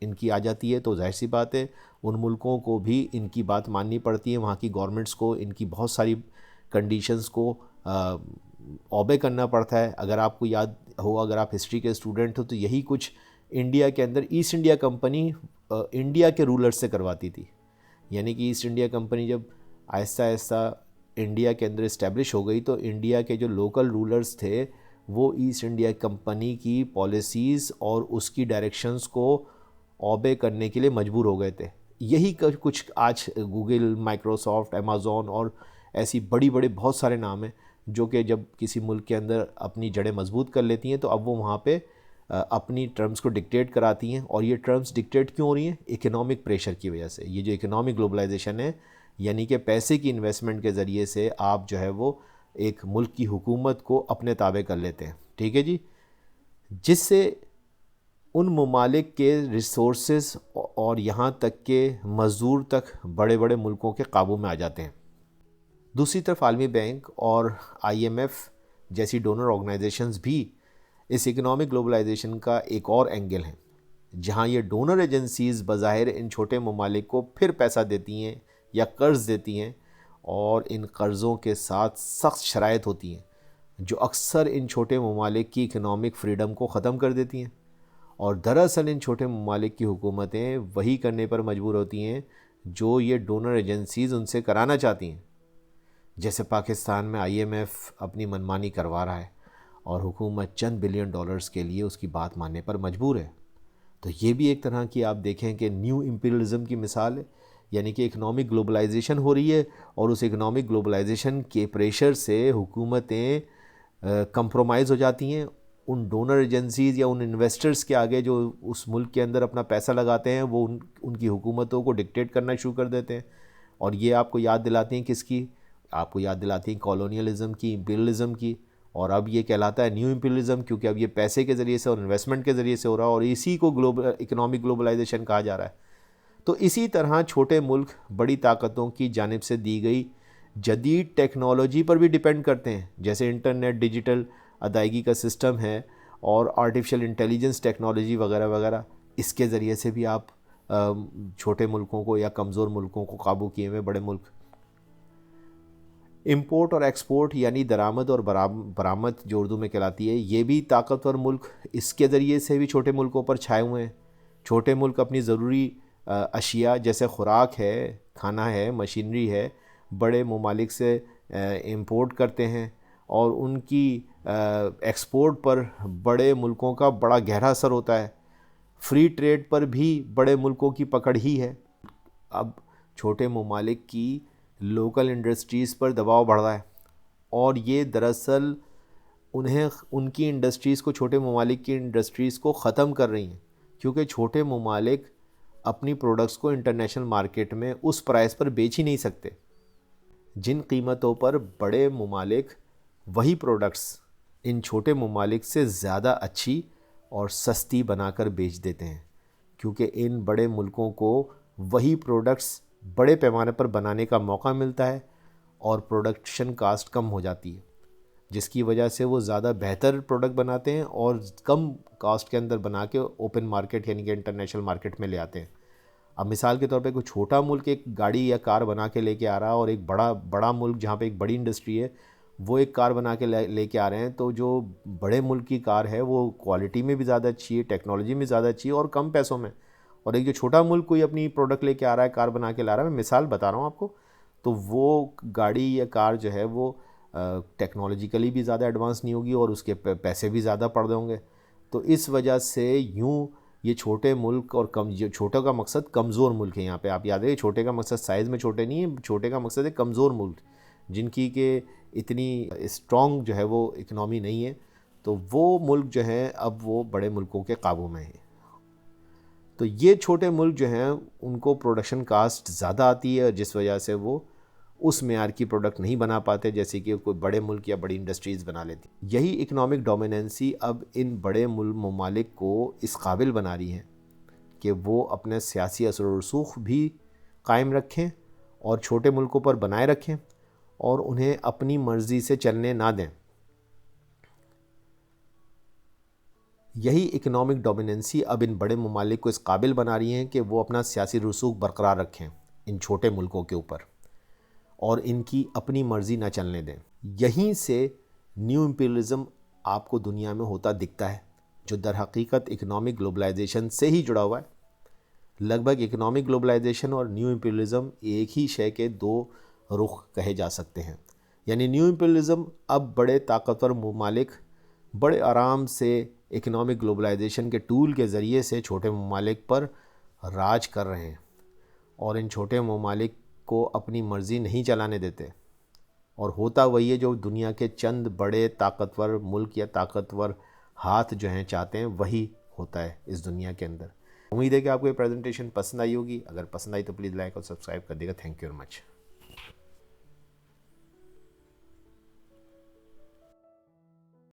ان کی آ جاتی ہے تو ظاہر سی بات ہے ان ملکوں کو بھی ان کی بات ماننی پڑتی ہے، وہاں کی گورنمنٹس کو ان کی بہت ساری کنڈیشنز کو اوبے کرنا پڑتا ہے۔ اگر آپ کو یاد ہو، اگر آپ ہسٹری کے اسٹوڈنٹ ہو، تو یہی کچھ انڈیا کے اندر ایسٹ انڈیا کمپنی انڈیا کے رولرز سے کرواتی تھی، یعنی کہ ایسٹ انڈیا کمپنی جب آہستہ آہستہ انڈیا کے اندر اسٹیبلش ہو گئی تو انڈیا کے جو لوکل رولرز تھے وہ ایسٹ انڈیا کمپنی کی پالیسیز اور اس کی ڈائریکشنز کو اوبے کرنے کے لیے مجبور ہو گئے تھے۔ یہی کچھ آج گوگل، مائکروسافٹ، امیزون اور ایسی بڑی بڑے بہت سارے نام ہیں جو کہ جب کسی ملک کے اندر اپنی جڑیں مضبوط کر لیتی ہیں تو اب وہ وہاں پہ اپنی ٹرمز کو ڈکٹیٹ کراتی ہیں۔ اور یہ ٹرمز ڈکٹیٹ کیوں ہو رہی ہیں؟ اکنامک پریشر کی وجہ سے۔ یہ جو اکنامک گلوبلائزیشن ہے، یعنی کہ پیسے کی انویسٹمنٹ کے ذریعے سے آپ جو ہے وہ ایک ملک کی حکومت کو اپنے تابع کر لیتے ہیں، ٹھیک ہے جی، جس سے ان ممالک کے ریسورسز اور یہاں تک کہ مزدور تک بڑے بڑے ملکوں کے قابو میں آ جاتے ہیں۔ دوسری طرف عالمی بینک اور آئی ایم ایف جیسی ڈونر آرگنائزیشنز بھی اس اکنامک گلوبلائزیشن کا ایک اور اینگل ہیں، جہاں یہ ڈونر ایجنسیز بظاہر ان چھوٹے ممالک کو پھر پیسہ دیتی ہیں یا قرض دیتی ہیں، اور ان قرضوں کے ساتھ سخت شرائط ہوتی ہیں جو اکثر ان چھوٹے ممالک کی اکنامک فریڈم کو ختم کر دیتی ہیں، اور دراصل ان چھوٹے ممالک کی حکومتیں وہی کرنے پر مجبور ہوتی ہیں جو یہ ڈونر ایجنسیز ان سے کرانا چاہتی ہیں۔ جیسے پاکستان میں آئی ایم ایف اپنی منمانی کروا رہا ہے اور حکومت چند بلین ڈالرز کے لیے اس کی بات ماننے پر مجبور ہے۔ تو یہ بھی ایک طرح کی آپ دیکھیں کہ نیو امپیریلزم کی مثال ہے، یعنی کہ اکنامک گلوبلائزیشن ہو رہی ہے اور اس اکنامک گلوبلائزیشن کے پریشر سے حکومتیں کمپرومائز ہو جاتی ہیں ان ڈونر ایجنسیز یا ان انویسٹرز کے آگے جو اس ملک کے اندر اپنا پیسہ لگاتے ہیں، وہ ان کی حکومتوں کو ڈکٹیٹ کرنا شروع کر دیتے ہیں۔ اور یہ آپ کو یاد دلاتی ہیں کس کی؟ آپ کو یاد دلاتی ہیں کالونیلزم کی، امپیریلزم کی، اور اب یہ کہلاتا ہے نیو امپیریلزم، کیونکہ اب یہ پیسے کے ذریعے سے اور انویسٹمنٹ کے ذریعے سے ہو رہا ہے، اور اسی کو اکنامک گلوبلائزیشن کہا جا رہا ہے۔ تو اسی طرح چھوٹے ملک بڑی طاقتوں کی جانب سے دی گئی جدید ٹیکنالوجی پر بھی ڈیپینڈ کرتے ہیں، جیسے انٹرنیٹ، ڈیجیٹل ادائیگی کا سسٹم ہے اور آرٹیفیشل انٹیلیجنس ٹیکنالوجی وغیرہ وغیرہ۔ اس کے ذریعے سے بھی آپ چھوٹے ملکوں کو یا کمزور ملکوں کو قابو کیے ہوئے بڑے ملک۔ امپورٹ اور ایکسپورٹ یعنی درآمد اور برآمد جو اردو میں کہلاتی ہے، یہ بھی طاقتور ملک اس کے ذریعے سے بھی چھوٹے ملکوں پر چھائے ہوئے ہیں۔ چھوٹے ملک اپنی ضروری اشیاء جیسے خوراک ہے، کھانا ہے، مشینری ہے، بڑے ممالک سے امپورٹ کرتے ہیں، اور ان کی ایکسپورٹ پر بڑے ملکوں کا بڑا گہرا اثر ہوتا ہے۔ فری ٹریڈ پر بھی بڑے ملکوں کی پکڑ ہی ہے۔ اب چھوٹے ممالک کی لوکل انڈسٹریز پر دباؤ بڑھ رہا ہے، اور یہ دراصل ان کی انڈسٹریز کو، چھوٹے ممالک کی انڈسٹریز کو ختم کر رہی ہیں، کیونکہ چھوٹے ممالک اپنی پروڈکٹس کو انٹرنیشنل مارکیٹ میں اس پرائس پر بیچ ہی نہیں سکتے جن قیمتوں پر بڑے ممالک وہی پروڈکٹس ان چھوٹے ممالک سے زیادہ اچھی اور سستی بنا کر بیچ دیتے ہیں، کیونکہ ان بڑے ملکوں کو وہی پروڈکٹس بڑے پیمانے پر بنانے کا موقع ملتا ہے اور پروڈکشن کاسٹ کم ہو جاتی ہے، جس کی وجہ سے وہ زیادہ بہتر پروڈکٹ بناتے ہیں اور کم کاسٹ کے اندر بنا کے اوپن مارکیٹ یعنی کہ انٹرنیشنل مارکیٹ میں لے آتے ہیں۔ اب مثال کے طور پہ کوئی چھوٹا ملک ایک گاڑی یا کار بنا کے لے کے آ رہا ہے، اور ایک بڑا ملک جہاں پہ ایک بڑی انڈسٹری ہے وہ ایک کار بنا کے لے کے آ رہے ہیں، تو جو بڑے ملک کی کار ہے وہ کوالٹی میں بھی زیادہ اچھی ہے، ٹیکنالوجی میں زیادہ اچھی ہے اور کم پیسوں میں، اور ایک جو چھوٹا ملک کوئی اپنی پروڈکٹ لے کے آ رہا ہے، کار بنا کے لا رہا ہے، میں مثال بتا رہا ہوں آپ کو، تو وہ گاڑی یا کار جو ہے وہ ٹیکنالوجیکلی بھی زیادہ ایڈوانس نہیں ہوگی اور اس کے پیسے بھی زیادہ پڑ ہوں گے۔ تو اس وجہ سے یوں یہ چھوٹے ملک اور چھوٹے کا مقصد کمزور ملک ہے، یہاں پہ آپ یاد رکھیں، چھوٹے کا مقصد سائز میں چھوٹے نہیں ہے، چھوٹے کا مقصد ہے کمزور ملک جن کی کہ اتنی اسٹرانگ جو ہے وہ اکنامی نہیں ہے، تو وہ ملک جو ہیں اب وہ بڑے ملکوں کے قابو میں ہیں۔ تو یہ چھوٹے ملک جو ہیں ان کو پروڈکشن کاسٹ زیادہ آتی ہے، جس وجہ سے وہ اس معیار کی پروڈکٹ نہیں بنا پاتے جیسے کہ کوئی بڑے ملک یا بڑی انڈسٹریز بنا لیتی۔ یہی اکنامک ڈومیننسی اب ان بڑے ممالک کو اس قابل بنا رہی ہے کہ وہ اپنے سیاسی اثر و رسوخ بھی قائم رکھیں اور چھوٹے ملکوں پر بنائے رکھیں اور انہیں اپنی مرضی سے چلنے نہ دیں۔ یہی اکنامک ڈومیننسی اب ان بڑے ممالک کو اس قابل بنا رہی ہیں کہ وہ اپنا سیاسی رسوخ برقرار رکھیں ان چھوٹے ملکوں کے اوپر اور ان کی اپنی مرضی نہ چلنے دیں۔ یہیں سے نیو امپیریلزم آپ کو دنیا میں ہوتا دکھتا ہے، جو در حقیقت اکنامک گلوبلائزیشن سے ہی جڑا ہوا ہے۔ لگ بھگ اکنامک گلوبلائزیشن اور نیو امپیریلزم ایک ہی شے کے دو رخ کہے جا سکتے ہیں۔ یعنی نیو امپیریلزم اب بڑے طاقتور ممالک بڑے آرام سے اکنامک گلوبلائزیشن کے ٹول کے ذریعے سے چھوٹے ممالک پر راج کر رہے ہیں اور ان چھوٹے ممالک کو اپنی مرضی نہیں چلانے دیتے، اور ہوتا وہی ہے جو دنیا کے چند بڑے طاقتور ملک یا طاقتور ہاتھ جو ہیں چاہتے ہیں، وہی ہوتا ہے اس دنیا کے اندر۔ امید ہے کہ آپ کو یہ پریزنٹیشن پسند آئی ہوگی۔ اگر پسند آئی تو پلیز لائک اور سبسکرائب کر دیے گا۔ Thank you very much.